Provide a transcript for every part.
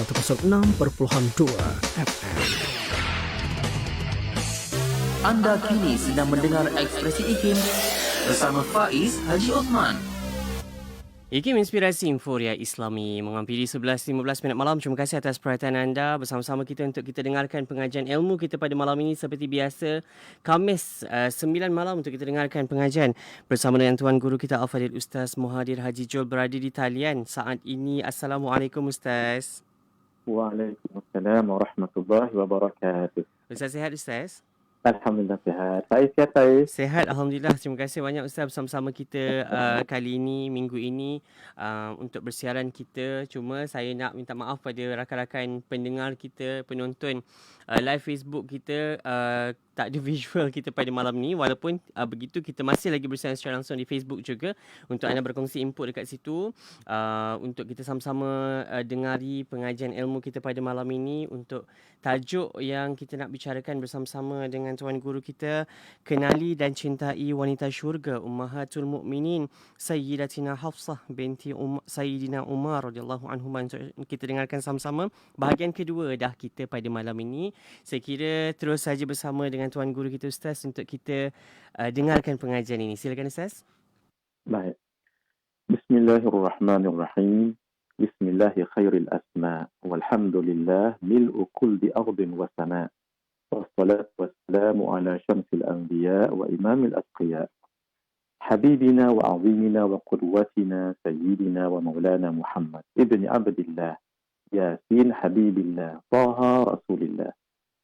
106.2 FM. Anda kini sedang mendengar Ekspresi IKIM bersama Faiz Haji Osman. IKIM Inspirasi Inforia Islami menghampiri 11.15 minit malam. Terima kasih atas perhatian anda bersama-sama kita untuk kita dengarkan pengajian ilmu kita pada malam ini. Seperti biasa, Khamis 9 malam untuk kita dengarkan pengajian bersama dengan Tuan Guru kita Al-Fadhil Ustaz Muhadir Haji Jol berada di talian saat ini. Assalamualaikum Ustaz. Waalaikumsalam warahmatullahi wabarakatuh. Ustaz sihat Ustaz? Alhamdulillah sihat. Faiz sihat Faiz? Sehat, Alhamdulillah. Terima kasih banyak Ustaz bersama-sama kita kali ini, minggu ini untuk bersiaran kita. Cuma saya nak minta maaf pada rakan-rakan pendengar kita, penonton live Facebook kita. Tak ada visual kita pada malam ni. Walaupun begitu, kita masih lagi bersiaran secara langsung di Facebook juga untuk anda berkongsi input dekat situ. Untuk kita sama-sama dengari pengajian ilmu kita pada malam ini. Untuk tajuk yang kita nak bicarakan bersama-sama dengan Tuan Guru kita, kenali dan cintai wanita syurga, Ummahatul Mukminin Sayyidatina Hafsah binti Sayyidina Umar radhiyallahu anhuma. Kita dengarkan sama-sama bahagian kedua dah kita pada malam ini. Saya kira terus saja bersama dengan Tuan Guru kita Ustaz untuk kita dengarkan pengajian ini. Silakan Ustaz. Baik. Bismillahirrahmanirrahim. Bismillahi khairil asma. Walhamdulillah mil'u kulli ardin wa sama'. Wassalatu wassalamu ala syamsil anbiya wa imamil asqiya. Habibina wa azimina wa qudwatina sayyidina wa maulana Muhammad ibni Abdillah Yasin Habibillah Taha Rasulillah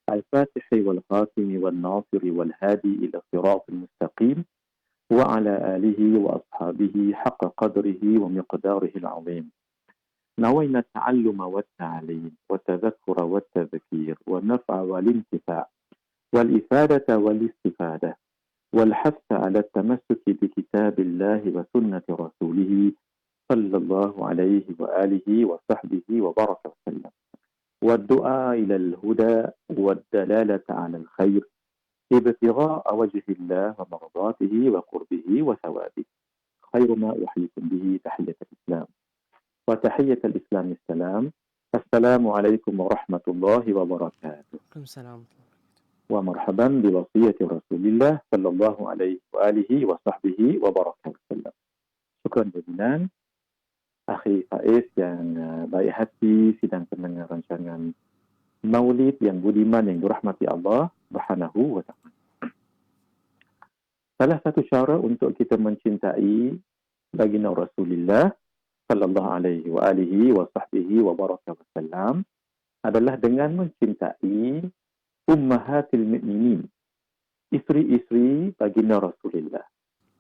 الفاتح والخاتم والناصر والهادي إلى الصراط المستقيم وعلى آله وأصحابه حق قدره ومقداره العظيم. نوينا التعلم والتعليم والتذكر والتذكير والنفع والانتفاع والإفادة والاستفادة والحث على التمسك بكتاب الله وسنة رسوله صلى الله عليه وآله وصحبه وبارك وسلم. والدعاء إلى الهدى والدلالة على الخير ابتغاء وجه الله ومرضاته وقربه وثوابه. خير ما أحييكم به تحية الإسلام. وتحية الإسلام السلام. السلام عليكم ورحمة الله وبركاته. السلام. ومرحبا بوصية رسول الله صلى الله عليه وآله وصحبه وبارك وسلم. شكرا جزيلا Akhi Faiz yang baik hati sedang mendengar rancangan Maulid yang budiman yang dirahmati Allah Subhanahu wa taala. Salah satu cara untuk kita mencintai baginda Rasulullah sallallahu alaihi wa alihi wa sahbihi wa baraka wasallam adalah dengan mencintai ummahatil mukminin, isteri-isteri baginda Rasulullah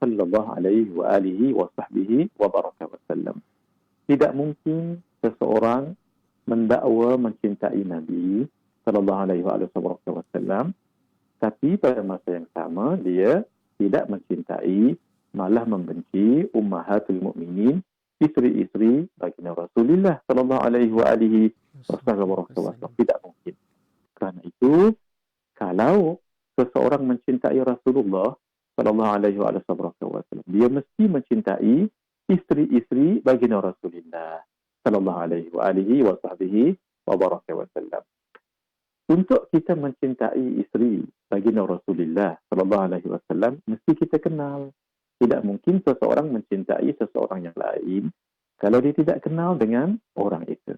sallallahu alaihi wa alihi wa sahbihi wa baraka wasallam. Tidak mungkin seseorang mendakwa mencintai Nabi sallallahu alaihi wasallam tapi pada masa yang sama dia tidak mencintai, malah membenci ummahatul mukminin, isteri-isteri baginda Rasulullah sallallahu alaihi wasallam. Tidak mungkin. Kerana itu, kalau seseorang mencintai Rasulullah sallallahu alaihi wasallam, dia mesti mencintai isteri-isteri baginda Rasulullah sallallahu alaihi wasallam. Untuk kita mencintai isteri baginda Rasulullah sallallahu alaihi wasallam, mesti kita kenal. Tidak mungkin seseorang mencintai seseorang yang lain kalau dia tidak kenal dengan orang itu.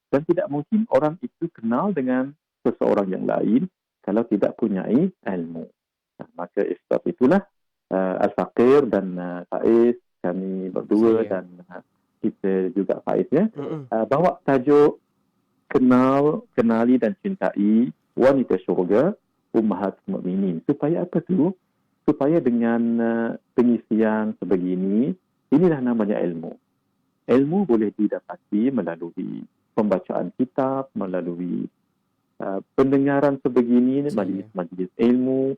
Dan tidak mungkin orang itu kenal dengan seseorang yang lain kalau tidak punyai ilmu. Maka sebab itulah Al-Faqir dan Faiz, kami berdua dan kita juga Faiz bawa tajuk kenali dan cintai wanita syurga ummahatul mukminin. Supaya apa tu? Supaya dengan pengisian sebegini, inilah namanya ilmu. Ilmu boleh didapati melalui pembacaan kitab, melalui pendengaran sebegini, majlis ilmu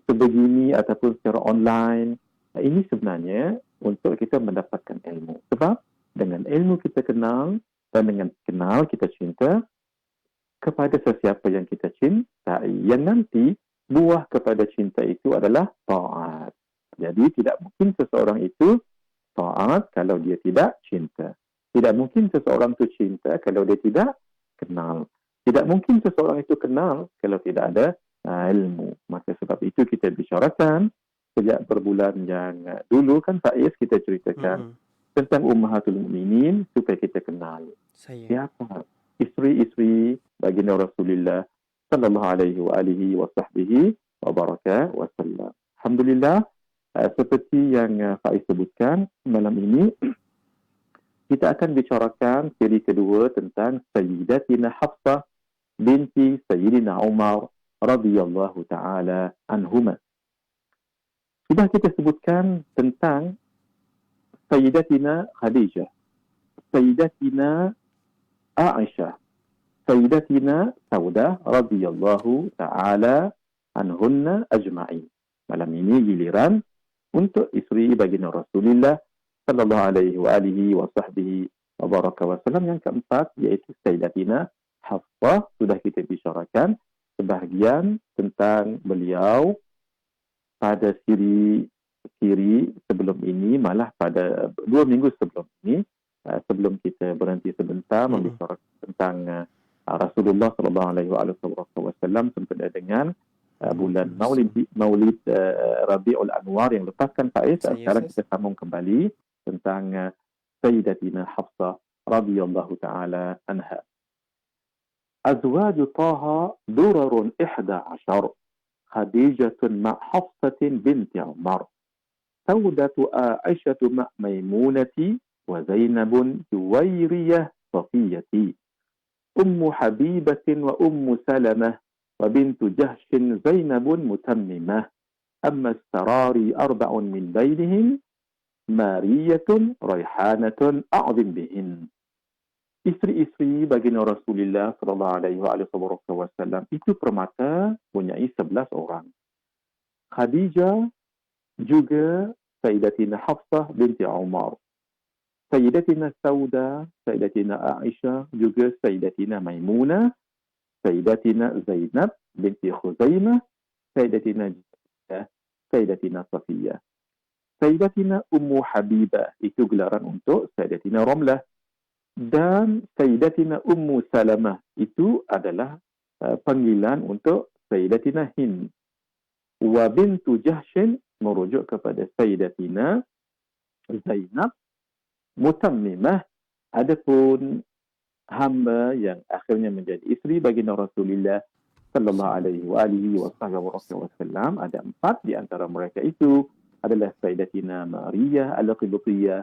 sebegini ataupun secara online. Ini sebenarnya untuk kita mendapatkan ilmu. Sebab dengan ilmu kita kenal dan dengan kenal kita cinta kepada sesiapa yang kita cintai. Yang nanti buah kepada cinta itu adalah taat. Jadi tidak mungkin seseorang itu taat kalau dia tidak cinta. Tidak mungkin seseorang itu cinta kalau dia tidak kenal. Tidak mungkin seseorang itu kenal kalau tidak ada ilmu. Maka sebab itu kita bicarakan sejak berbulan yang dulu kan Faiz kita ceritakan tentang Ummahatul Mukminin supaya kita kenal Saya. siapa isteri-isteri baginda Rasulullah sallallahu alaihi wa sahbihi wa baraka wa sallam. Alhamdulillah, seperti yang Faiz sebutkan malam ini kita akan bicarakan siri kedua tentang Sayyidatina Hafsah binti Sayyidina Umar radhiyallahu taala anhuma. Sudah kita sebutkan tentang Sayyidatina Khadijah, Sayyidatina Aisyah, Sayyidatina Saudah radhiyallahu taala anhunna ajma'in. Malam ini giliran untuk isteri baginda Rasulullah sallallahu alaihi wa sahbihi wa baraka wasallam yang keempat, iaitu Sayyidatina Hafsah. Sudah kita bicarakan sebahagian tentang beliau pada siri sebelum ini, malah pada 2 minggu sebelum ini, sebelum kita berhenti sebentar membicarakan tentang Rasulullah sallallahu alaihi wasallam sempena dengan bulan Maulid Rabiul Anwar yang lepas kan Faiz. Sekarang kita sambung kembali tentang Sayyidatina Hafsah radhiyallahu taala anha. أزواج طه درر 11 خديجة مع حفصة بنت عمر سودة عائشة مع ميمونة وزينب جويرية صفية أم حبيبة وأم سلمة وبنت جهش زينب متممة أما السراري 4 من بينهم مارية ريحانة أعظم بهن. Isteri-isteri baginda Rasulullah sallallahu alaihi wasallam itu permata mempunyai 11 orang. Khadijah, juga Sayyidatina Hafsah binti Umar, Sayyidatina Saudah, Sayyidatina Aisyah, juga Sayyidatina Maimunah, Sayyidatina Zainab binti Khuzaimah, Sayyidatina Jannah, Sayyidatina Safiyah. Sayyidatina Ummu Habibah itu gelaran untuk Sayyidatina Ramlah. Dan Sayyidatina Ummu Salamah itu adalah panggilan untuk Sayyidatina Hind. Wa bintu Jahshin merujuk kepada Sayyidatina Zainab. Mutammimah, adapun hamba yang akhirnya menjadi isteri baginda Rasulullah sallallahu alaihi wasallam, ada 4 di antara mereka itu adalah Sayyidatina Maria al-Qibtiyah,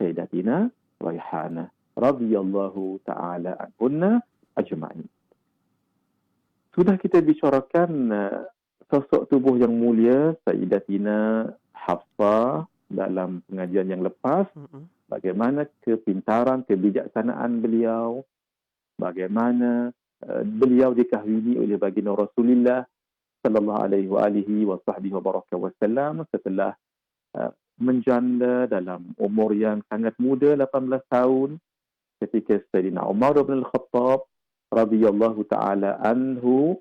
Sayyidatina Raihanah radhiyallahu taala anhunna ajma'in. Sudah kita bicarakan sosok tubuh yang mulia Sayyidatina Hafsah dalam pengajian yang lepas, bagaimana kepintaran, kebijaksanaan beliau, bagaimana beliau dikahwini oleh baginda Rasulullah sallallahu alaihi wasallam setelah menjanda dalam umur yang sangat muda, 18 tahun, ketika Sayyidina Umar bin Al-Khattab radhiyallahu taala anhu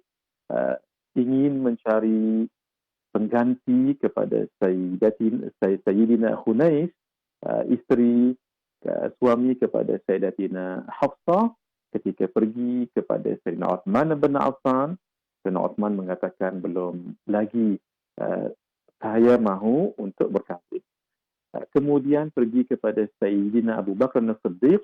ingin mencari pengganti kepada Sayyidina Khunais, isteri suami kepada Sayyidatina Hafsah, ketika pergi kepada Sayyidina Uthman bin Affan. Sayyidina Uthman mengatakan belum lagi saya mahu untuk berkahwin. Kemudian pergi kepada Sayyidina Abu Bakar As-Siddiq.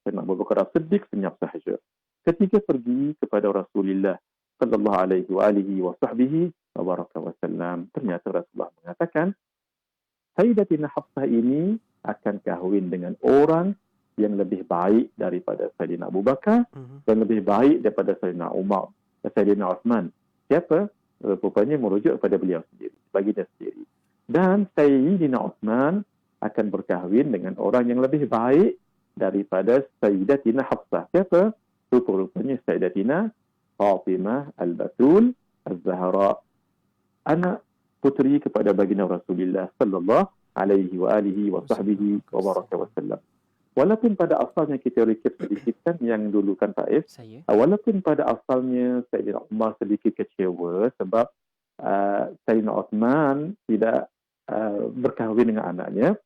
Sayyidina Abu Bakar As-Siddiq senyap sahaja. Ketika pergi kepada Rasulullah sallallahu alaihi wasallam, ternyata Rasulullah mengatakan Sayyidatina Hafsah ini akan kahwin dengan orang yang lebih baik daripada Sayyidina Abu Bakar dan lebih baik daripada Sayyidina Umar dan Sayyidina Uthman. Siapa? Rupanya merujuk kepada beliau sendiri, baginda sendiri. Dan Sayyidina Uthman akan berkahwin dengan orang yang lebih baik daripada Sayyidatina Hafsah. Siapa? Rupanya Sayyidatina Fatimah Al-Batul Az-Zahra, anak puteri kepada baginda Rasulullah sallallahu alaihi wasallam. Walaupun pada asalnya kita recap sedikit kan yang dulu kan Faiz, walaupun pada asalnya Sayyidina Umar sedikit kecewa sebab Sayyidina Uthman tidak berkahwin dengan anaknya,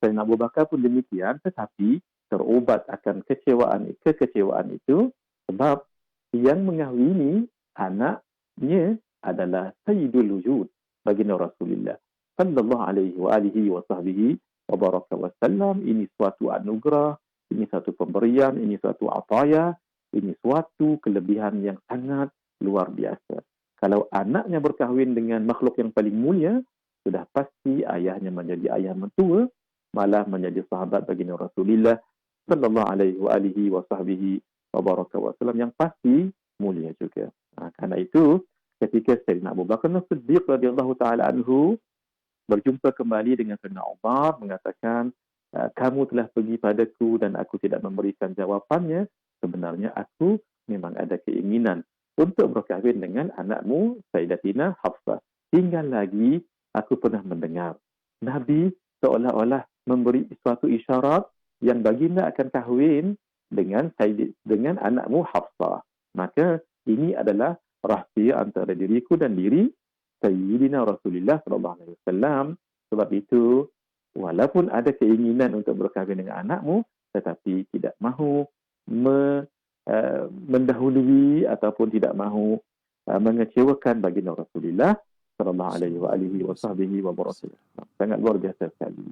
Sayyidina Abu Bakar pun demikian, tetapi terubat akan kekecewaan itu, sebab yang mengahwini anaknya adalah Sayyidul Wujud, baginda Rasulullah sallallahu alaihi wa alihi wa sahbihi wa baraka wa sallam. Ini suatu anugerah, ini suatu pemberian, ini suatu ataya, ini suatu kelebihan yang sangat luar biasa. Kalau anaknya berkahwin dengan makhluk yang paling mulia, sudah pasti ayahnya menjadi ayah mentua, malah menjadi sahabat baginda Rasulullah sallallahu alaihi wa alihi wa sahbihi wa baraka wa sallam, yang pasti mulia juga. Karena itu, ketika Sayyidina Abu Bakar As-Siddiq radhiyallahu taala anhu berjumpa kembali dengan Sayyidina Umar, mengatakan, kamu telah pergi padaku dan aku tidak memberikan jawapannya. Sebenarnya aku memang ada keinginan untuk berkahwin dengan anakmu Sayyidatina Hafsah. Hingga lagi aku pernah mendengar Nabi seolah-olah memberi suatu isyarat yang baginda akan kahwin dengan anakmu Hafsah. Maka ini adalah rahsia antara diriku dan diri Sayyidina Rasulullah sallallahu alaihi wasallam. Sebab itu, walaupun ada keinginan untuk berkahwin dengan anakmu, tetapi tidak mahu mendahului ataupun tidak mahu mengecewakan baginda Rasulullah sallallahu alaihi wasallam. Sangat luar biasa sekali.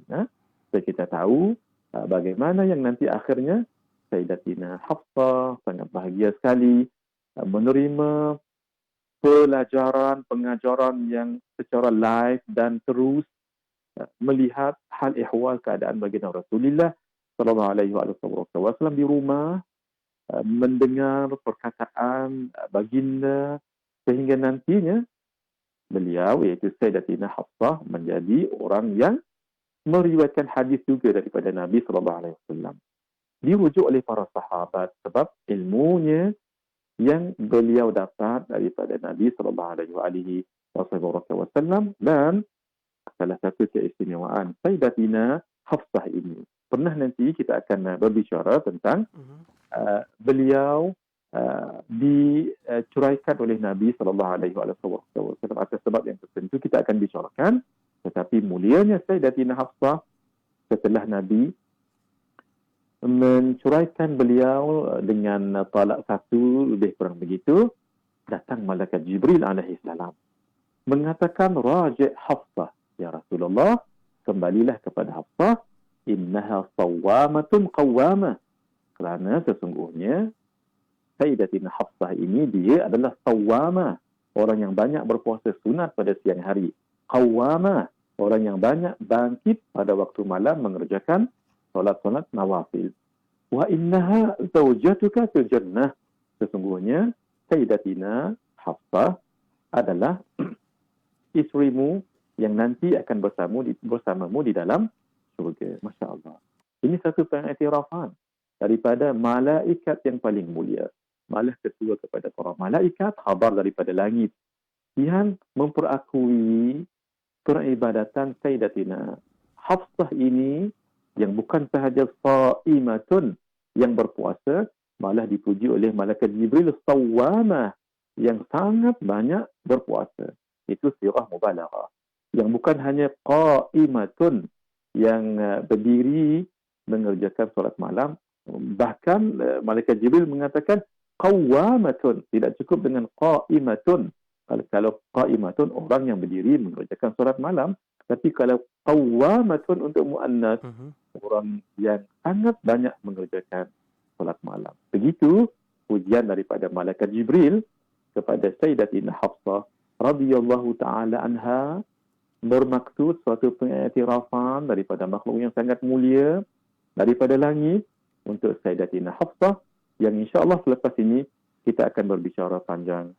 So, kita tahu bagaimana yang nanti akhirnya Sayyidatina Hafsah sangat bahagia sekali menerima pengajaran yang secara live dan terus melihat hal ihwal keadaan baginda Rasulullah sallallahu alaihi wasallam di rumah, mendengar perkataan baginda, sehingga nantinya beliau, iaitu Sayyidatina Hafsah, menjadi orang yang meriwayatkan hadis juga daripada Nabi sallallahu alaihi wasallam. Dirujuk oleh para sahabat sebab ilmunya yang beliau dapat daripada Nabi sallallahu alaihi wasallam. Dan salah satu keistimewaan Sayyidatina Hafsah ini, pernah nanti kita akan berbicara tentang beliau dicuraikan oleh Nabi sallallahu alaihi wasallam atas sebab yang tertentu, kita akan bicarakan. Tetapi mulianya Sayyidatina Hafsah setelah Nabi mencuraikan beliau dengan talak satu, lebih kurang begitu, datang malaikat Jibril alaihi salam mengatakan, raji' Hafsah ya Rasulullah, kembalilah kepada Hafsah, innaha sawwamatun qawwamah, kerana sesungguhnya Sayyidatina Hafsah ini dia adalah sawwamah, orang yang banyak berpuasa sunat pada siang hari, qawwamah, orang yang banyak bangkit pada waktu malam mengerjakan solat-solat nawafil. Wa innaha zawjatuka fil jannah, sesungguhnya Sayyidatina Hafsah adalah isterimu yang nanti akan bersamamu di dalam surga. Masya Allah. Ini satu pengiktirafan daripada malaikat yang paling mulia, malah ketua kepada para malaikat, khabar daripada langit yang memperakui peribadatan Sayyidatina Hafsah ini, yang bukan sahaja sa'imatun, yang berpuasa, malah dipuji oleh malaikat Jibril, sawwamah, yang sangat banyak berpuasa. Itu sirah mubalaghah. Yang bukan hanya qa'imatun, yang berdiri mengerjakan solat malam. Bahkan malaikat Jibril mengatakan qawwamatun, tidak cukup dengan qa'imatun. Kalau qa'imatun, orang yang berdiri mengerjakan solat malam. Tapi kalau qawwamatun untuk muannas, orang yang sangat banyak mengerjakan solat malam. Begitu pujian daripada malaikat Jibril kepada Sayyidatina Hafsah radhiyallahu taala anha, bermaksud suatu pengiktirafan daripada makhluk yang sangat mulia daripada langit untuk Sayyidatina Hafsah, yang insya-Allah selepas ini kita akan berbicara panjang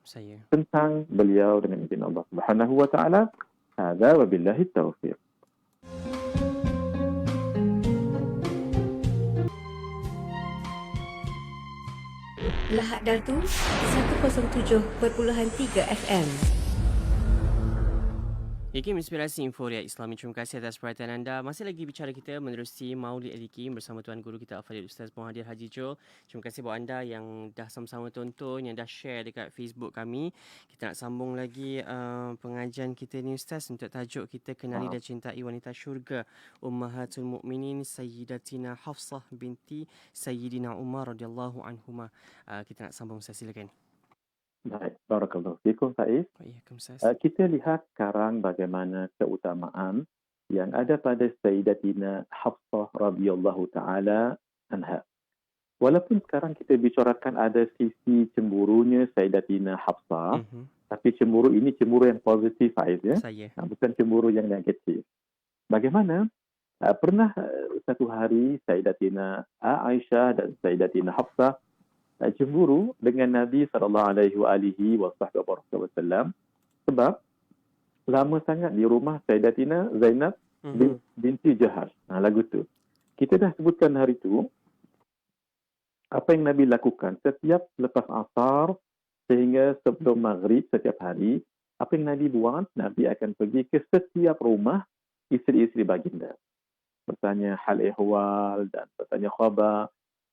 tentang beliau dengan izin Allah Subhanahu wa taala. Hadza wa billahi taufiq. Lahad Dartu 107.3 FM. Ikim Inspirasi Inforia Islami. Terima kasih atas perhatian anda. Masih lagi bicara kita menerusi Maulid Al-Ikim bersama Tuan Guru kita Al-Fadhil Ustaz Muhadir Haji Joel. Terima kasih buat anda yang dah sama-sama tonton, yang dah share dekat Facebook kami. Kita nak sambung lagi pengajian kita ni Ustaz untuk tajuk kita kenali dan cintai wanita syurga Ummahatul Mukminin Sayyidatina Hafsah binti Sayyidina Umar radhiyallahu anhuma. Kita nak sambung Ustaz, silakan. Baik, barakallahu fikum Faiz. Waalaikumsalam. Kita lihat sekarang bagaimana keutamaan yang ada pada Sayyidatina Hafsah radhiyallahu taala anha. Walaupun sekarang kita bicarakan ada sisi cemburunya Sayyidatina Hafsah, tapi cemburu ini cemburu yang positif Faiz ya. Bukan cemburu yang negatif. Bagaimana? Pernah satu hari Sayyidatina Aisyah dan Sayyidatina Hafsah cemburu dengan Nabi SAW sebab lama sangat di rumah Sayyidatina Zainab binti Jahash. Lagu tu. Kita dah sebutkan hari tu apa yang Nabi lakukan setiap lepas asar sehingga sebelum maghrib setiap hari. Apa yang Nabi buat? Nabi akan pergi ke setiap rumah isteri-isteri baginda. Bertanya hal ehwal dan bertanya khabar,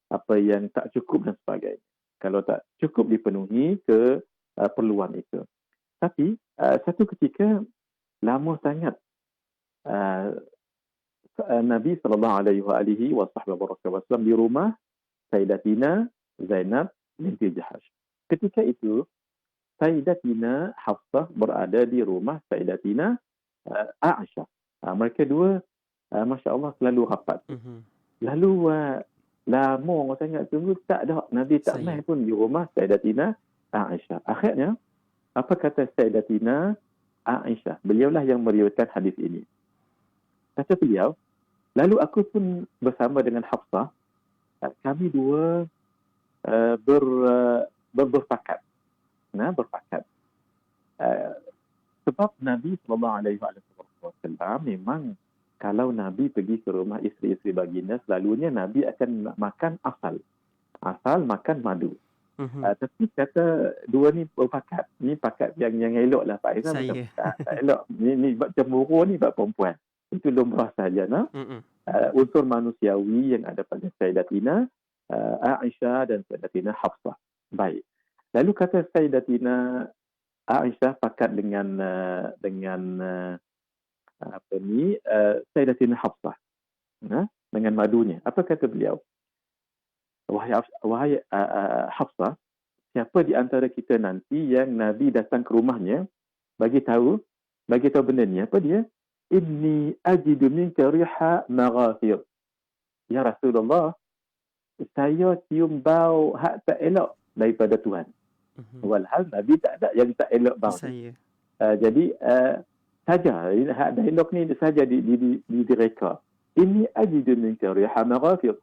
apa yang tak cukup dan sebagainya. Kalau tak cukup dipenuhi ke perluan itu. Tapi satu ketika lama sangat Nabi SAW di rumah Sayyidatina Zainab binti Jahash. Ketika itu Sayyidatina Hafsah berada di rumah Sayyidatina Aisyah. Mereka dua Masya Allah selalu rapat. Lalu lama sangat tunggu tak ada. Nabi tak main pun di rumah Sayyidatina Aisyah. Akhirnya apa kata Sayyidatina Aisyah? Beliaulah yang meriwayatkan hadis ini. Kata beliau, lalu aku pun bersama dengan Hafsah, kami dua berpakat. Berpakat. Sebab Nabi SAW memang kalau Nabi pergi ke rumah isteri-isteri baginda, selalunya Nabi akan makan asal. Asal makan madu. Tapi kata dua ni berpakat. Ni pakat yang elok lah Pak Aizam. Tak elok. Ni buat cemburu ni buat perempuan. Itu lumrah saja. Unsur manusiawi yang ada pada Sayyidatina Aisyah dan Sayyidatina Hafsah. Baik. Lalu kata Sayyidatina Aisyah pakat dengan Sayyidatina Hafsah dengan madunya. Apa kata beliau? Wahai Hafsah, siapa di antara kita nanti yang Nabi datang ke rumahnya bagi tahu benda ni, apa dia? Inni ajidu minka riha maghafir. Ya Rasulullah, saya cium bau hak tak elok daripada Tuhan. Walhal Nabi tak ada yang tak elok bau. Jadi saja dialog ni saja direka. Ini ajidu minka riha maghafir.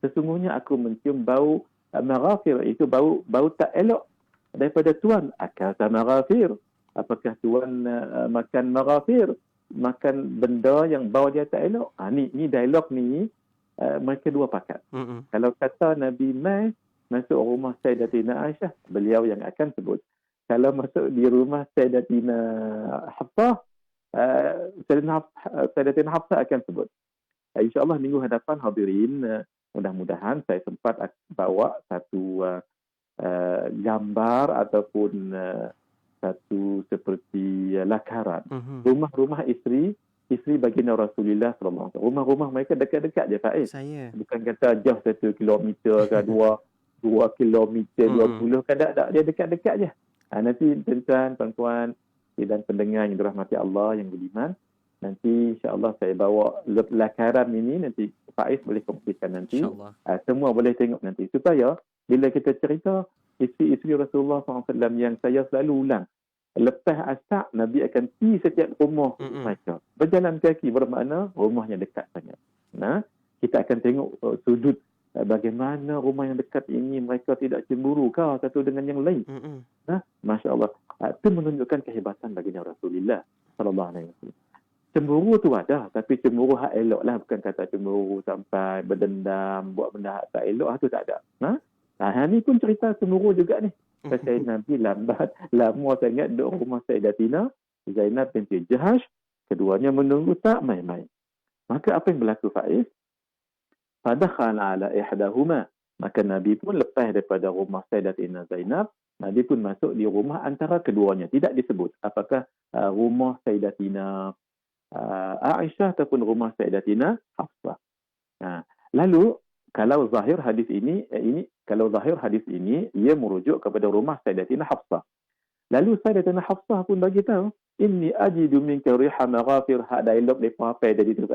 Sesungguhnya aku mencium bau maghafir, itu bau tak elok daripada Tuhan. Akasa maghafir. Apakah Tuhan makan maghafir? Makan benda yang bau dia tak elok? Ni dialog ni mereka dua pakat. Kalau kata Nabi mai masuk rumah Sayyidatina Aisyah, beliau yang akan sebut. Kalau masuk di rumah Sayyidatina Hafsah, Sayyidatina Hafsah akan sebut. InsyaAllah minggu hadapan hadirin, mudah-mudahan saya sempat bawa satu gambar ataupun satu seperti lakaran. Rumah-rumah isteri baginda Rasulullah SAW. Rumah-rumah mereka dekat-dekat je Faiz. Bukan kata jauh 1 kilometer ke 2 kilometer 20 ke tak. Dia dekat-dekat je. Nanti tuan-tuan, puan-puan dan pendengar yang dirahmati Allah yang beriman, nanti insya-Allah saya bawa lakaran ini, nanti Faiz boleh kongsikan nanti. Semua boleh tengok nanti supaya bila kita cerita isteri-isteri Rasulullah SAW yang saya selalu ulang, lepas asar Nabi akan pergi setiap rumah mereka. Berjalan kaki bermakna rumahnya dekat sangat. Kita akan tengok sudut bagaimana rumah yang dekat ini mereka tidak cemburu kah satu dengan yang lain. Masya Allah. Itu menunjukkan kehebatan baginda Rasulullah SAW. Cemburu tu ada, tapi cemburu hak elok lah. Bukan kata cemburu sampai berdendam, buat benda hak tak elok, tu tak ada. Ni pun cerita cemburu juga ni. Saya Nabi lambat, lama sangat duduk rumah Sayyidatina Zainab binti Jahash. Keduanya menunggu tak main-main. Maka apa yang berlaku, Faiz? Fadakhala ala ihdahuma. Maka Nabi pun lepas daripada rumah Sayyidatina Zainab, Nabi pun masuk di rumah antara keduanya. Tidak disebut apakah rumah Sayyidatina Aisyah ataupun rumah Sayyidatina Hafsah. Lalu kalau zahir hadis ini ia merujuk kepada rumah Sayyidatina Hafsah. Lalu Sayyidatina Hafsah pun bagi tahu, inni ajidu minka riha maghafir. Hak dialog depa apa tadi tu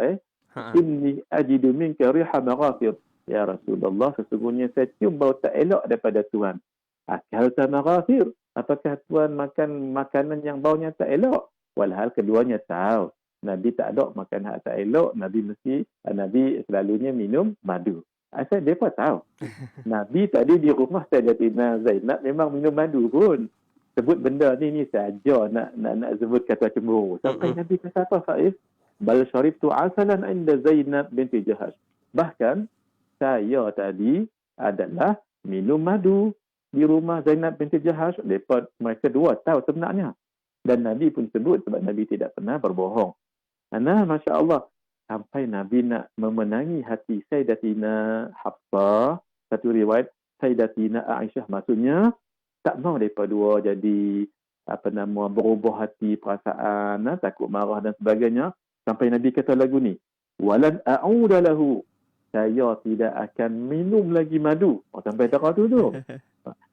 Inni ajidu minka riha maghafir. Ya Rasulullah, sesungguhnya saya cium bau tak elok daripada Tuhan. Akalta maghafir. Apakah Tuhan makan makanan yang baunya tak elok? Walhal keduanya tahu Nabi tak ada makan hak tak elok. Nabi selalunya minum madu. Asal mereka tahu. Nabi tadi di rumah Sayyidatina Zainab memang minum madu pun. Sebut benda ni saja nak sebut kata cemburu. Sampai Nabi kata apa, Faiz? Bal syaribtu asalan inda Zainab binti Jahash. Bahkan saya tadi adalah minum madu di rumah Zainab binti Jahash. Mereka dua tahu sebenarnya. Dan Nabi pun sebut sebab Nabi tidak pernah berbohong. Masya Allah. Sampai Nabi nak memenangi hati Sayyidatina Hafsah. Satu riwayat Sayyidatina Aisyah, maksudnya tak mahu mereka dua jadi berubah hati, perasaan, takut marah dan sebagainya. Sampai Nabi kata lagu ni, walan a'uda lahu, saya tidak akan minum lagi madu. Sampai tak tu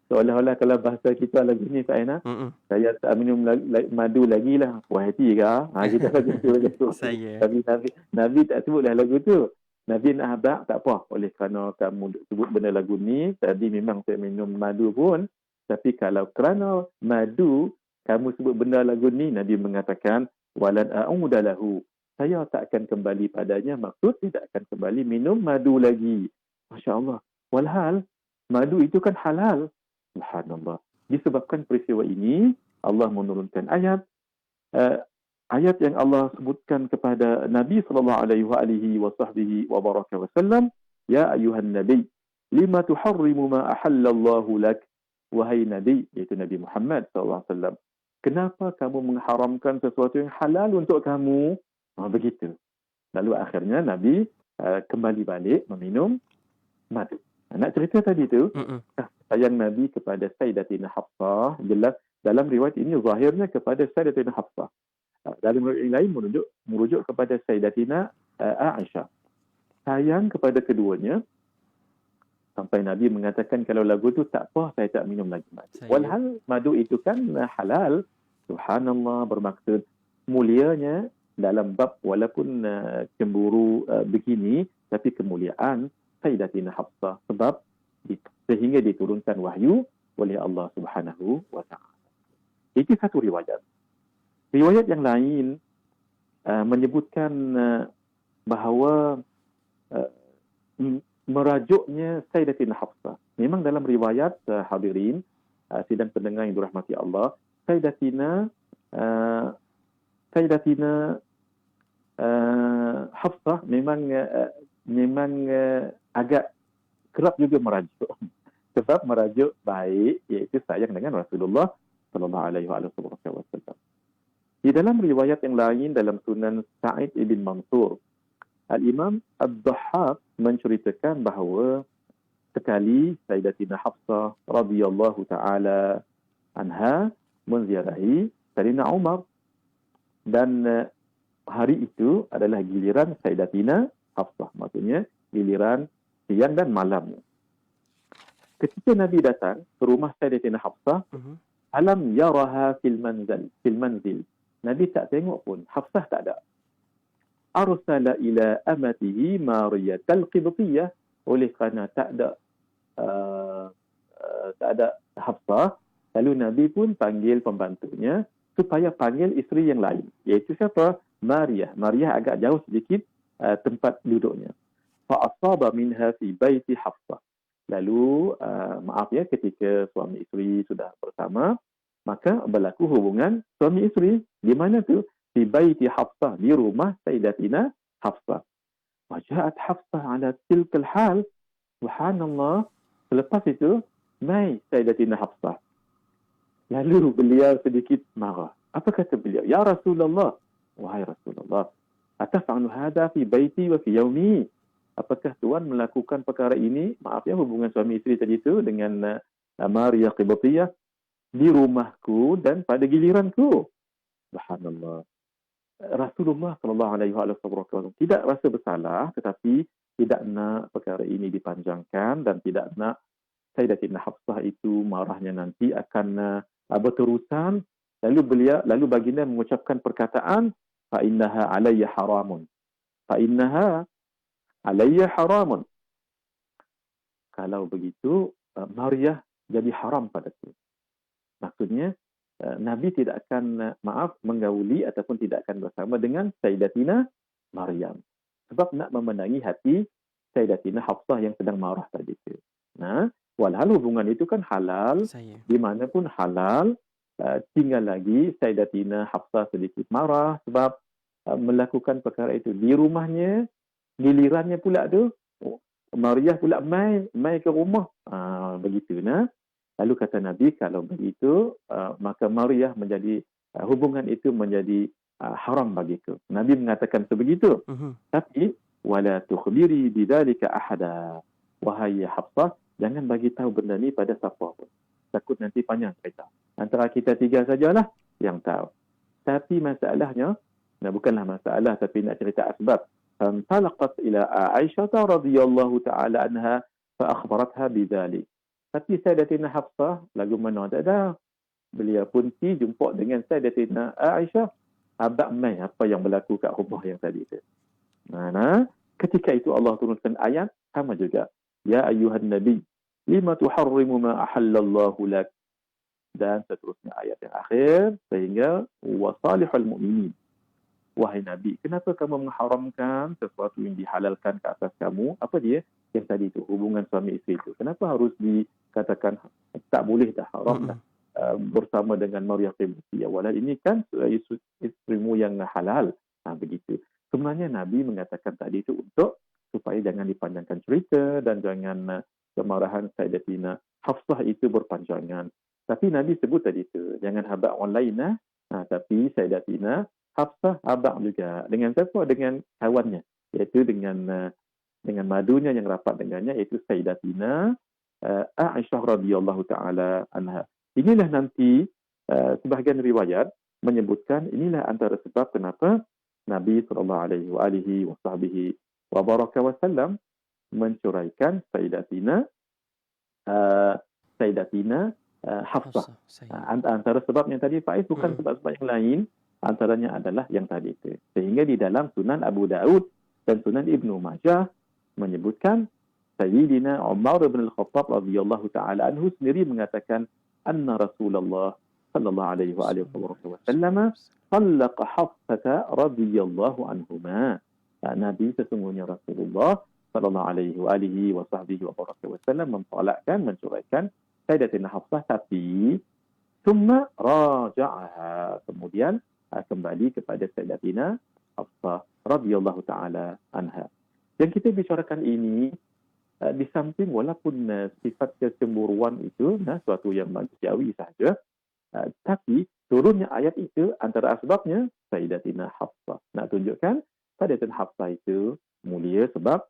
seolah-olah kalau bahasa kita lagu ni, Faina, saya tak minum madu lagi lah. Puas hati ke? Kita lagu tu. Tapi Nabi tak sebutlah lagu tu. Nabi nak habaq, tak apa. Oleh kerana kamu sebut benda lagu ni, tadi memang saya minum madu pun. Tapi kalau kerana madu, kamu sebut benda lagu ni, Nabi mengatakan, walan a'uda lahu, saya tak akan kembali padanya. Maksud tidak akan kembali minum madu lagi. Masya Allah. Walhal, madu itu kan halal. Subhanallah. Disebabkan peristiwa ini, Allah menurunkan ayat. Ayat yang Allah sebutkan kepada Nabi SAW. Ya ayuhan Nabi, lima tuharrimu ma ahallallahu lak. Wahai Nabi, iaitu Nabi Muhammad SAW. Kenapa kamu mengharamkan sesuatu yang halal untuk kamu? Begitu. Lalu akhirnya Nabi kembali balik meminum madu. Nak cerita tadi tu, sayang Nabi kepada Sayyidatina Hafsah, jelas dalam riwayat ini zahirnya kepada Sayyidatina Hafsah. Dalam riwayat yang lain merujuk kepada Sayyidatina Aisyah. Sayang kepada keduanya, sampai Nabi mengatakan kalau lagu tu tak apa, saya tak minum lagi madu. Walhal madu itu kan halal. Subhanallah, bermaksud mulianya dalam bab walaupun cemburu begini, tapi kemuliaan Sayyidatina Hafsah sebab sehingga diturunkan wahyu oleh Allah Subhanahu wa taala. Itu satu riwayat. Riwayat yang lain menyebutkan bahawa merajuknya Sayyidatina Hafsah. Memang dalam riwayat hadirin sidang pendengar yang dirahmati Allah, Sayyidatina Hafsah memang agak kerap juga merajuk. Sebab merajuk baik, iaitu sayang dengan Rasulullah sallallahu alaihi wasallam. Di dalam riwayat yang lain dalam Sunan Sa'id ibn Mansur, Al-Imam Ad-Dhahhak menceritakan bahawa sekali Sayyidatina Hafsah radhiyallahu taala anha menziarahi Sayyidina Umar, dan hari itu adalah giliran Sayyidatina Hafsah, maksudnya giliran siang dan malam. Ketika Nabi datang ke rumah Sayyidatina Hafsah, alam yaraha fil manzil. Nabi tak tengok pun, Hafsah tak ada. Arsala ila amatihi Mariyatul Qibtiyah, oleh kerana tak ada Hafsah, lalu Nabi pun panggil pembantunya supaya panggil isteri yang lain, iaitu siapa? Maryah. Maryah agak jauh sedikit tempat duduknya. Fa asaba minha fi baiti Hafsah. Lalu ketika suami isteri sudah bersama, maka berlaku hubungan suami isteri. Di mana tu? Di baiti Hafsah, di rumah Sayyidatina Hafsah. Wajahat Hafsah ala tilkal hal. Subhanallah. Selepas itu, mai Sayyidatina Hafsah. Lalu beliau sedikit marah. Apa kata beliau? Ya Rasulullah, wahai Rasulullah, ataf'alu hadha fi baiti wa fi yaumi? Apakah Tuhan melakukan perkara ini, maaf ya, hubungan suami isteri tadi itu dengan Maria Qibtiyah di rumahku dan pada giliranku? Subhanallah. Rasulullah SAW tidak rasa bersalah, tetapi tidak nak perkara ini dipanjangkan dan tidak nak Sayyidatina Hafsah itu marahnya nanti akan berterusan. Lalu baginda mengucapkan perkataan, fa innaha alayya haramun. Fa innaha alayya haramun. Kalau begitu, Maryah jadi haram padaku. Maksudnya, Nabi tidak akan, menggauli ataupun tidak akan bersama dengan Sayyidatina Maryam. Sebab nak memenangi hati Sayyidatina Hafsah yang sedang marah tadi itu. Nah, walhal hubungan itu kan halal, di mana pun halal, tinggal lagi Sayyidatina Hafsah sedikit marah sebab melakukan perkara itu di rumahnya, gilirannya pula tu, Maryah pula mai ke rumah. Begitu nah. Lalu kata Nabi, kalau begitu, maka Maryah menjadi, hubungan itu menjadi haram bagiku. Nabi mengatakan sebegitu. Tapi, wala tukhbiri bidzalika ahada. Wahai Hafsah, jangan bagi tahu benda ni pada siapa pun. Takut nanti panjang cerita. Antara kita tiga sajalah yang tahu. Tapi masalahnya, bukanlah masalah, tapi nak cerita asbab. Talaqat ila Aisyah radhiyallahu ta'ala anha fa akhbaratha bidzalik. Tapi Sayyidatina Hafsah lagu mana tak ada. Beliau pun pergi jumpa dengan Sayyidatina Aisyah. Abang mai apa yang berlaku kat rumah yang tadi itu. Nah, ketika itu Allah turunkan ayat sama juga. Ya ayyuhan nabi, lima tuharrimu ma ahallallahu lak. Dan seterusnya ayat yang akhir sehingga wa salihul mu'minin. Wahai Nabi, kenapa kamu mengharamkan sesuatu yang dihalalkan ke atas kamu? Apa dia? Yang tadi itu, hubungan suami isteri itu. Kenapa harus dikatakan tak boleh dah, haram dah bersama dengan Maryam Qibtiyah? Walau ini kan isterimu yang halal. Begitu. Sebenarnya Nabi mengatakan tadi itu untuk supaya jangan dipanjangkan cerita dan jangan kemarahan Sayyidatina Hafsah itu berpanjangan. Tapi Nabi sebut tadi itu, jangan habaq orang lain tapi Sayyidatina Hafsah abang juga. Dengan siapa? Dengan kawannya. Iaitu dengan madunya yang rapat dengannya, iaitu Sayyidatina Aisyah radhiyallahu ta'ala anha. Inilah nanti sebahagian riwayat menyebutkan inilah antara sebab kenapa Nabi SAW mencuraikan Sayyidatina Hafsah. Antara sebabnya tadi, Faiz, bukan sebab-sebab yang lain. Antaranya adalah yang tadi itu. Sehingga di dalam Sunan Abu Daud dan Sunan Ibnu Majah menyebutkan Sayyidina Umar bin Al-Khattab radhiyallahu ta'ala anhu sendiri mengatakan anna Rasulullah sallallahu alaihi wasallam tallaqa Hafsah radhiyallahu anhuma. Nabi sesungguhnya Rasulullah sallallahu alaihi wasallam mencuraikan Sayyidatina Hafsah, tapi summa raja'aha, kemudian kembali kepada Sayyidatina Hafsah radhiyallahu ta'ala anha. Yang kita bicarakan ini di samping walaupun sifat kecemburuan itu suatu yang manusiawi sahaja, tapi turunnya ayat itu antara asbabnya Sayyidatina Hafsah. Nak tunjukkan Sayyidatina Hafsah itu mulia sebab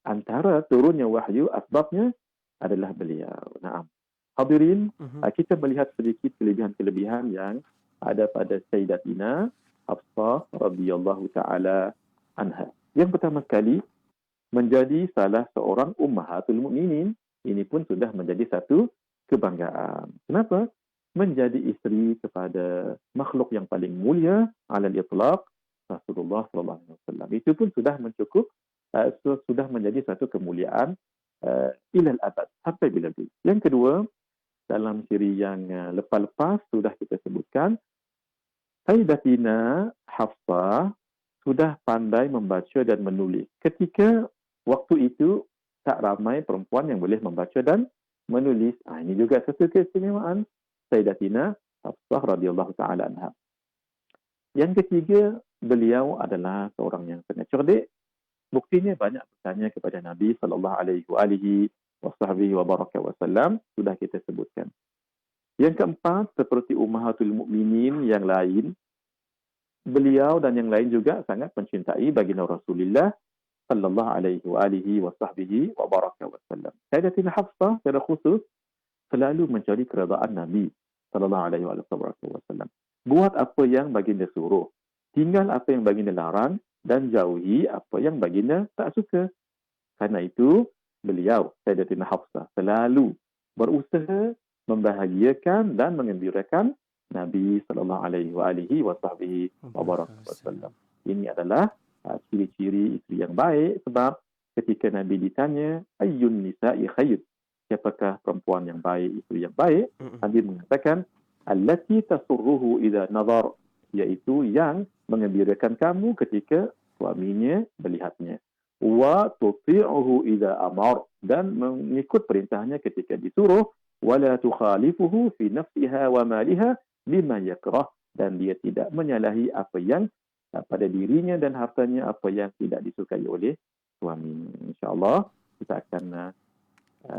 antara turunnya wahyu asbabnya adalah beliau. Naam. Hadirin, kita melihat sedikit kelebihan-kelebihan yang ada pada Sayyidatina Hafsah radhiyallahu ta'ala anha. Yang pertama sekali, menjadi salah seorang ummahatul mukminin. Ini pun sudah menjadi satu kebanggaan. Kenapa? Menjadi isteri kepada makhluk yang paling mulia alal itlaq, Rasulullah sallallahu alaihi wasallam. Itu pun sudah mencukup, sudah menjadi satu kemuliaan ilal abad, sampai bila-bila. Yang kedua, dalam siri yang lepas-lepas sudah kita sebutkan, Sayyidatina Hafsah sudah pandai membaca dan menulis. Ketika waktu itu tak ramai perempuan yang boleh membaca dan menulis. Ini juga satu keistimewaan Sayyidatina Hafsah radhiyallahu ta'ala anha. Yang ketiga, beliau adalah seorang yang sangat cerdik. Buktinya banyak bertanya kepada Nabi sallallahu alaihi wasallam, sudah kita sebutkan. Yang keempat, seperti Ummahatul Mukminin yang lain, beliau dan yang lain juga sangat mencintai baginda Rasulullah sallallahu alaihi wa sahbihi wa baraka wasallam. Sayyidatina Hafsah secara khusus selalu mencari keredaan Nabi sallallahu alaihi wasallam. Buat apa yang baginda suruh, tinggal apa yang baginda larang, dan jauhi apa yang baginda tak suka. Karena itu, beliau, Sayyidatina Hafsah, selalu berusaha membahagiakan dan mengembirakan Nabi sallallahu alaihi wasallam. Ini adalah ciri-ciri isteri yang baik, sebab ketika Nabi ditanya ayyun nisa'i khair, siapakah perempuan yang baik, isteri yang baik, Nabi mengatakan allati tasurruhu idza nazar, iaitu yang mengembirakan kamu ketika suaminya melihatnya, wa tuti'uhu idza amar, dan mengikut perintahnya ketika disuruh, wala tukhalifuhu fi nafsiha wa maliha lima yakrah, dan dia tidak menyalahi apa yang pada dirinya dan hartanya apa yang tidak disukai oleh suaminya. InsyaAllah kita akan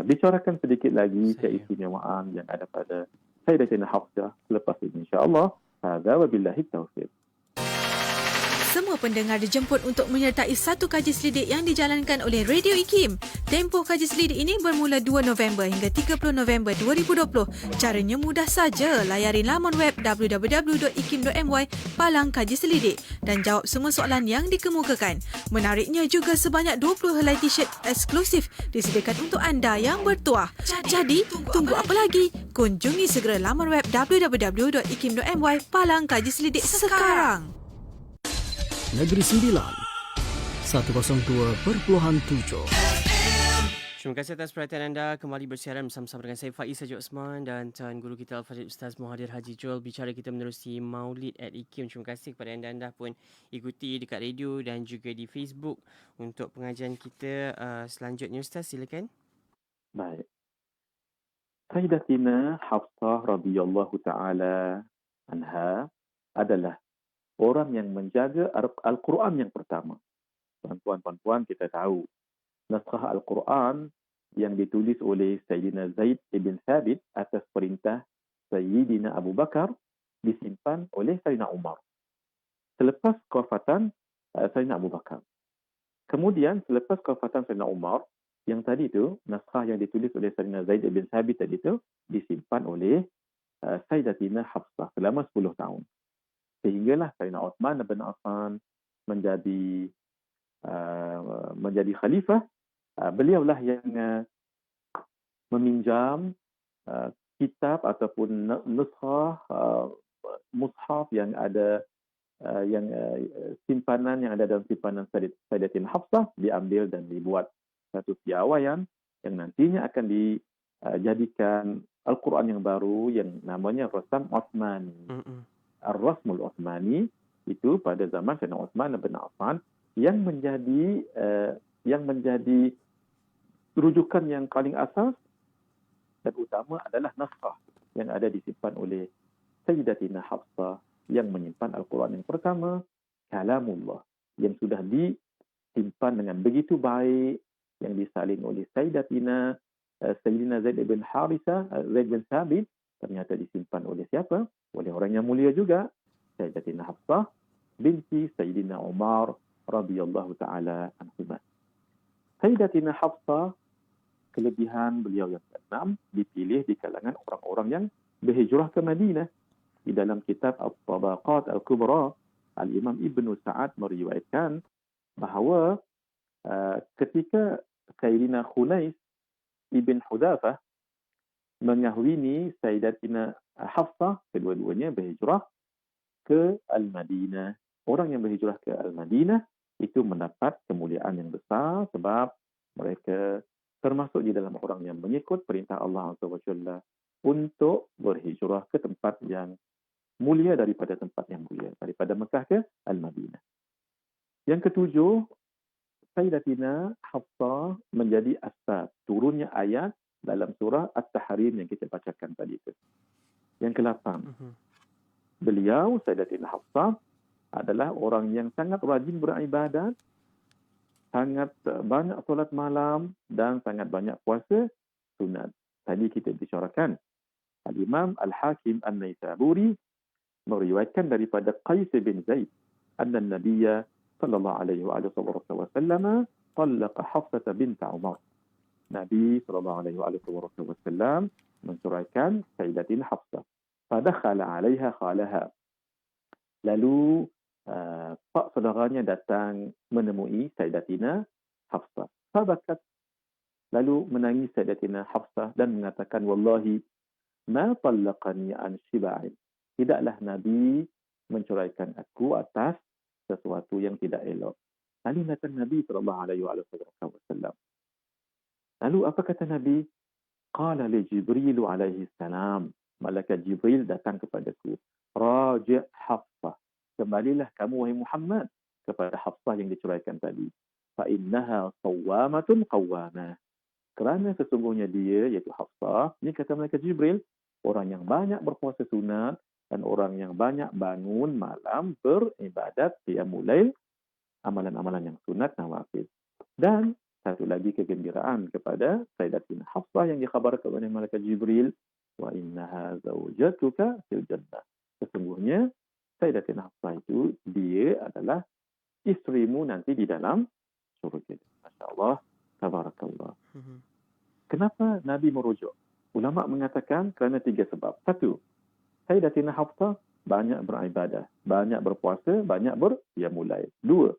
bicarakan sedikit lagi keistimewaan yang ada pada Sayyidatina Hafsah selepas ini, insyaAllah. Hadza wa billahi taufiq. Semua pendengar dijemput untuk menyertai satu kaji selidik yang dijalankan oleh Radio IKIM. Tempoh kaji selidik ini bermula 2 November hingga 30 November 2020. Caranya mudah saja. Layari laman web www.ikim.my palang kaji selidik dan jawab semua soalan yang dikemukakan. Menariknya juga sebanyak 20 helai t-shirt eksklusif disediakan untuk anda yang bertuah. Jadi, tunggu apa lagi? Kunjungi segera laman web www.ikim.my palang kaji selidik sekarang. Negeri Sembilan 102.7. Terima kasih atas perhatian anda. Kembali bersiaran bersama-sama dengan saya Faiz Haji Osman dan Tuan Guru kita Al-Fadhil Ustaz Muhadir Haji Joel. Bicara kita menerusi Maulid at IKIM. Terima kasih kepada anda pun ikuti dekat radio dan juga di Facebook untuk pengajian kita selanjutnya. Ustaz, silakan. Baik. Sayyidatina Hafsah radhiyallahu taala anha adalah orang yang menjaga Al-Quran yang pertama. Tuan-tuan, kita tahu naskah Al-Quran yang ditulis oleh Sayyidina Zaid ibn Thabit atas perintah Sayyidina Abu Bakar disimpan oleh Sayyidina Umar selepas kewafatan Sayyidina Abu Bakar. Kemudian selepas kewafatan Sayyidina Umar, yang tadi tu naskah yang ditulis oleh Sayyidina Zaid ibn Thabit tadi tu disimpan oleh Sayyidatina Hafsah selama 10 tahun. Sehinggalah Sayyidina Uthman bin Affan menjadi khalifah. Beliaulah yang meminjam kitab ataupun nuskah mushaf yang ada simpanan yang ada dalam simpanan Sayyidatina Hafsah diambil dan dibuat satu piawaian yang nantinya akan dijadikan Al-Quran yang baru yang namanya Rasam Uthmani. Ar-Rasmul Uthmani itu pada zaman Sayyidina Uthman bin Affan yang menjadi rujukan yang paling asas dan utama adalah naskah yang ada disimpan oleh Sayyidatina Hafsah yang menyimpan Al-Quran yang pertama, Kalamullah, yang sudah disimpan dengan begitu baik, yang disalin oleh Sayyidina Zaid bin Harithah, Zaid bin Thabit, ternyata disimpan oleh siapa? Oleh orang yang mulia juga, Sayyidatina Hafsah binti Sayyidina Umar radhiyallahu taala anhuma. Sayyidatina Hafsah, kelebihan beliau yang keenam, dipilih di kalangan orang-orang yang berhijrah ke Madinah. Di dalam kitab At-Tabaqat Al-Kubra, Al-Imam Ibn Sa'ad meriwayatkan bahawa ketika Sayyidina Khunais ibn Hudhafah mengahwini Sayyidatina Hafsah, kedua-duanya berhijrah ke Al-Madinah. Orang yang berhijrah ke Al-Madinah itu mendapat kemuliaan yang besar sebab mereka termasuk di dalam orang yang mengikut perintah Allah Azza wa Jalla untuk berhijrah ke tempat yang mulia daripada tempat yang mulia, daripada Mekah ke Al-Madinah. Yang ketujuh, Sayyidatina Hafsah menjadi asbab turunnya ayat dalam surah At-Tahrim yang kita bacakan tadi itu. Yang ke-8, beliau, Sayyidatina Hafsah, adalah orang yang sangat rajin beribadat, sangat banyak solat malam dan sangat banyak puasa sunat. Tadi kita bicarakan Al-Imam Al-Hakim An-Naisaburi meriwayatkan daripada Qais bin Zaid anna Nabiyya sallallahu alaihi wasallam talaqa Hafsah bint Umar. Nabi sallallahu alaihi wasallam menceraikan Sayyidatina Hafsah. Fadakhala 'alaiha khalaha. Lalu pak saudaranya datang menemui Sayyidatina Hafsah. Fabakat. Lalu menangis Sayyidatina Hafsah dan mengatakan, wallahi ma talaqani an shiba'in. Tidaklah Nabi menceraikan aku atas sesuatu yang tidak elok. Lalu datang Nabi sallallahu alaihi wasallam. Lalu apa kata Nabi? Qala li Jibril alaihi salam. Malaikat Jibril datang kepadaku. Raji' Hafsah. Kembalilah kamu wahai Muhammad kepada Hafsah yang diceraikan tadi. Fa innaha sawwamatun qawwamah. Kerana sesungguhnya dia, iaitu Hafsah, ini kata malaikat Jibril, orang yang banyak berpuasa sunat dan orang yang banyak bangun malam beribadat qiyamul lail, amalan-amalan yang sunat nawafil. Dan satu lagi kegembiraan kepada Sayyidatina Hafsah yang dikhabarkan oleh malaikat Jibril, wa innaha zawjatuka fil jannah. Sesungguhnya Sayyidatina Hafsah itu dia adalah isterimu nanti di dalam surga. Masya-Allah, tabarakallah. Kenapa Nabi merujuk? Ulama mengatakan kerana 3 sebab. 1, Sayyidatina Hafsah banyak beribadah, banyak berpuasa, banyak berqiyamul lail. 2,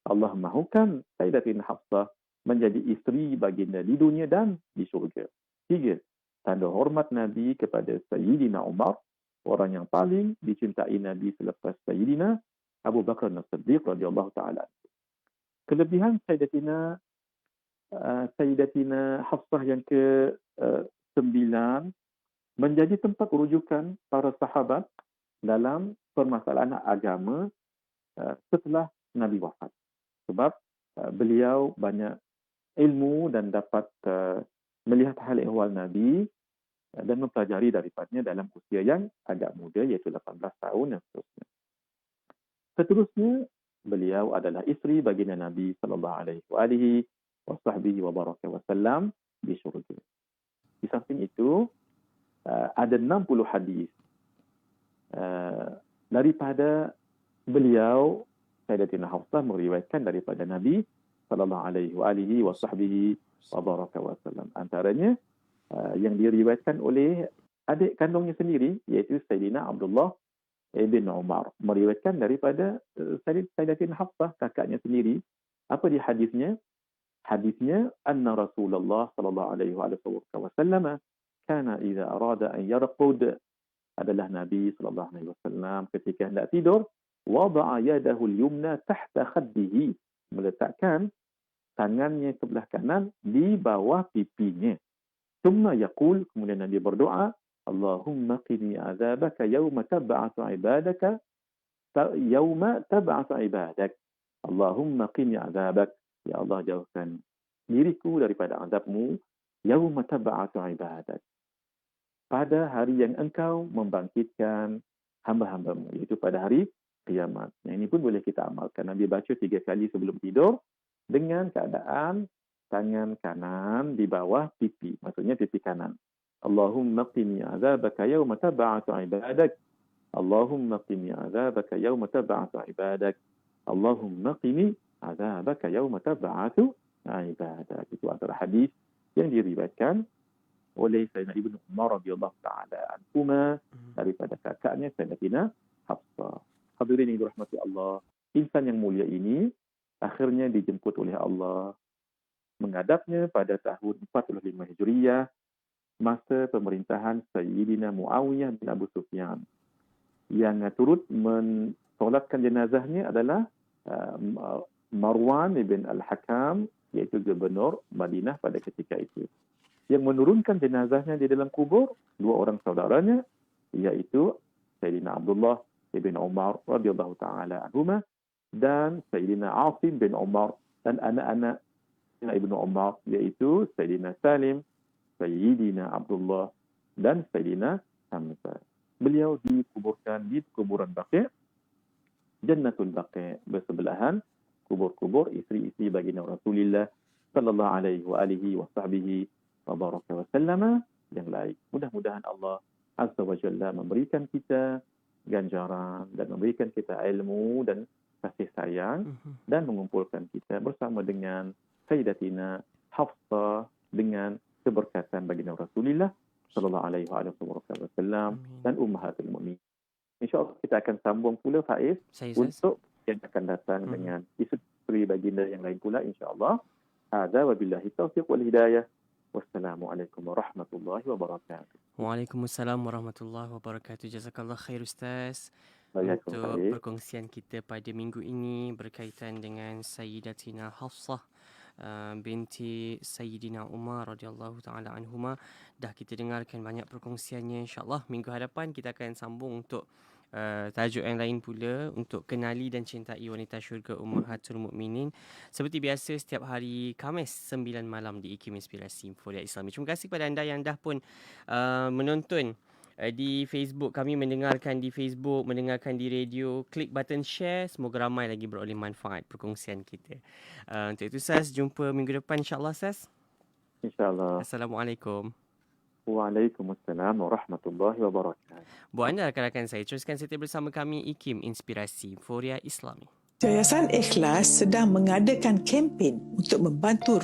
Allah mahukan Sayyidatina Hafsah menjadi isteri baginda di dunia dan di syurga. 3, tanda hormat Nabi kepada Sayyidina Umar, orang yang paling dicintai Nabi selepas Sayyidina Abu Bakar As-Siddiq radhiyallahu taala. Kelebihan Sayyidatina Hafsah yang ke-9 menjadi tempat rujukan para sahabat dalam permasalahan agama setelah Nabi wafat. Sebab beliau banyak ilmu dan dapat melihat hal ehwal Nabi dan mempelajari daripadanya dalam usia yang agak muda, iaitu 18 tahun dan seterusnya. Seterusnya, beliau adalah isteri baginda Nabi sallallahu alaihi wasallam di syurga. Di samping itu, ada 60 hadis daripada beliau, Sayyidatina Hafsah meriwayatkan daripada Nabi sallallahu alaihi wasallam. Antaranya yang diriwayatkan oleh adik kandungnya sendiri, iaitu Sayyidina Abdullah ibn Umar, meriwayatkan daripada Sayyidatina Hafsah, kakaknya sendiri. Apa di hadisnya? Hadisnya, anna Rasulullah sallallahu alaihi wasallam kana idza arada an yarqud, adalah Nabi sallallahu alaihi wasallam ketika hendak tidur, wada'a yadahu al-yumna tahta khaddihi, meletakkan tangannya sebelah kanan di bawah pipinya. Thumma yaqul, kemudian Nabi berdoa, Allahumma qini azabaka yawma tab'atsu ibadaka yawma tab'atsu ibadak. Allahumma qini azabak, ya Allah jauhkan diriku daripada azabmu, yawma tab'atsu ibadak, pada hari yang engkau membangkitkan hamba-hambamu, iaitu pada hari kiamat. Yang ini pun boleh kita amalkan. Nabi baca 3 kali sebelum tidur dengan keadaan tangan kanan di bawah pipi, maksudnya pipi kanan. Allahumma qini azabaka yawma tab'atsu ibadak. Allahumma qini azabaka yawma tab'atsu ibadak. Allahumma qini azabaka yawma tab'atsu ibadak. Itu antara hadis yang diriwayatkan oleh Sayyidina Ibnu Umar radhiyallahu taala anhuma daripada kakaknya Sayyidatina Hafsah. Hadirin yang dirahmati Allah, insan yang mulia ini akhirnya dijemput oleh Allah, menghadapnya pada tahun 45 Hijriyah, masa pemerintahan Sayyidina Muawiyah bin Abu Sufyan. Yang turut mensolatkan jenazahnya adalah Marwan bin Al-Hakam, iaitu gubernur Madinah pada ketika itu. Yang menurunkan jenazahnya di dalam kubur 2 orang saudaranya, iaitu Sayyidina Abdullah bin Umar radhiyallahu taala anhuma dan Sayyidina Asim bin Umar dan anak-anak Ibnu Umar, iaitu Sayyidina Salim, Sayyidina Abdullah dan Sayyidina Hamzah. Beliau dikuburkan di kuburan Baqi', Jannatul Baqi', bersebelahan kubur-kubur isteri-isteri baginda Rasulullah sallallahu alaihi wasallam yang lain. Mudah-mudahan Allah Azza wa Jalla memberikan kita ganjaran dan memberikan kita ilmu dan kasih sayang dan mengumpulkan kita bersama dengan Sayyidatina Hafsah dengan keberkatan baginda Rasulullah sallallahu alaihi wasallam dan ummahatul mukminin. InsyaAllah kita akan sambung pula Faiz untuk yang akan datang dengan isteri baginda yang lain pula insyaAllah. Hadza wa billahi taufiq wal hidayah. Wassalamualaikum warahmatullahi wabarakatuh. Waalaikumsalam warahmatullahi wabarakatuh. Jazakallah khair Ustaz untuk perkongsian kita pada minggu ini berkaitan dengan Sayyidatina Hafsah binti Sayyidina Umar radhiyallahu taala anhuma. Dah kita dengarkan banyak perkongsiannya. InsyaAllah minggu hadapan kita akan sambung untuk tajuk yang lain pula untuk kenali dan cintai wanita syurga Ummahatul Mukminin. Seperti biasa setiap hari Khamis 9 malam di IKIM Inspirasi Folia Islami. Terima kasih kepada anda yang dah pun menonton di Facebook kami, mendengarkan di Facebook, mendengarkan di radio. Klik button share. Semoga ramai lagi beroleh manfaat perkongsian kita. Untuk itu Sas, jumpa minggu depan insyaAllah Sas. InsyaAllah. Assalamualaikum. Waalaikumsalam warahmatullahi wabarakatuh. Buat anda rakan-rakan saya, teruskan setia bersama kami IKIM Inspirasi Folia Islami. Yayasan Ikhlas sedang mengadakan kempen untuk membantu